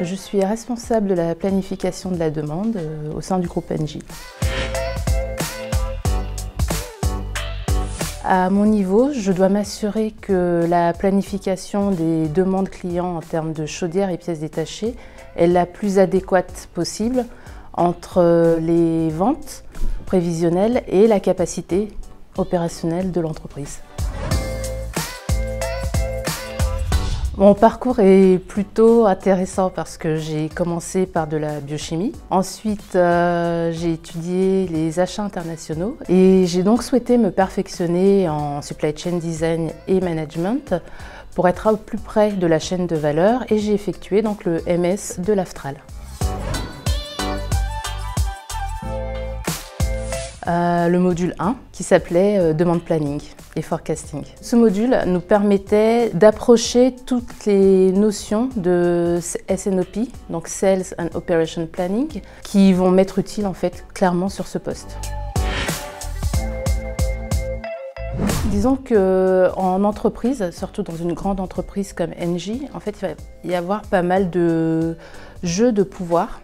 Je suis responsable de la planification de la demande au sein du groupe Engie. À mon niveau, je dois m'assurer que la planification des demandes clients en termes de chaudières et pièces détachées est la plus adéquate possible entre les ventes prévisionnelles et la capacité opérationnelle de l'entreprise. Mon parcours est plutôt intéressant parce que j'ai commencé par de la biochimie. Ensuite, j'ai étudié les achats internationaux et j'ai donc souhaité me perfectionner en supply chain design et management pour être au plus près de la chaîne de valeur et j'ai effectué donc le MS de l'Aftral. Le module 1 qui s'appelait Demande Planning et Forecasting. Ce module nous permettait d'approcher toutes les notions de SNOP, donc Sales and Operation Planning, qui vont m'être utiles en fait clairement sur ce poste. Disons qu'en entreprise, surtout dans une grande entreprise comme Engie, en fait, il va y avoir pas mal de jeux de pouvoir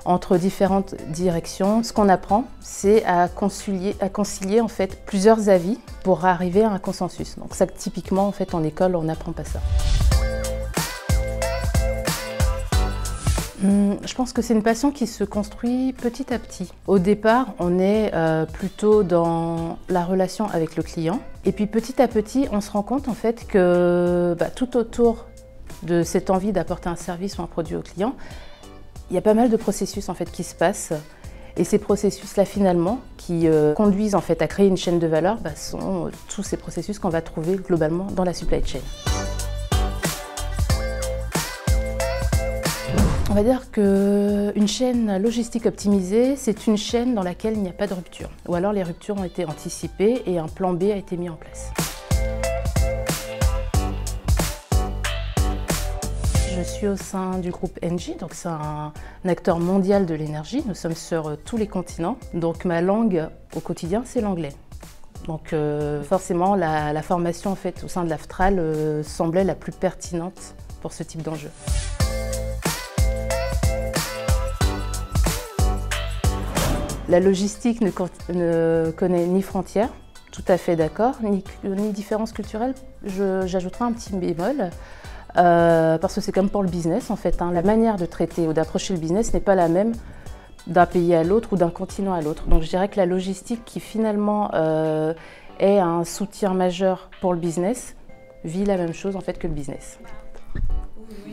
entre différentes directions. Ce qu'on apprend, c'est à concilier en fait plusieurs avis pour arriver à un consensus. Donc ça, typiquement, en fait, en école, on n'apprend pas ça. Je pense que c'est une passion qui se construit petit à petit. Au départ, on est plutôt dans la relation avec le client. Et puis petit à petit, on se rend compte en fait que tout autour de cette envie d'apporter un service ou un produit au client, il y a pas mal de processus en fait qui se passent et ces processus-là finalement qui conduisent en fait à créer une chaîne de valeur sont tous ces processus qu'on va trouver globalement dans la supply chain. On va dire qu'une chaîne logistique optimisée, c'est une chaîne dans laquelle il n'y a pas de rupture ou alors les ruptures ont été anticipées et un plan B a été mis en place. Je suis au sein du groupe Engie, donc c'est un acteur mondial de l'énergie. Nous sommes sur tous les continents, donc ma langue au quotidien c'est l'anglais. Donc forcément la formation en fait au sein de l'Aftral semblait la plus pertinente pour ce type d'enjeu. La logistique ne connaît ni frontières, tout à fait d'accord, ni différences culturelles. J'ajouterai un petit bémol. Parce que c'est comme pour le business en fait, la manière de traiter ou d'approcher le business n'est pas la même d'un pays à l'autre ou d'un continent à l'autre. Donc je dirais que la logistique qui finalement est un soutien majeur pour le business vit la même chose en fait que le business. Oui.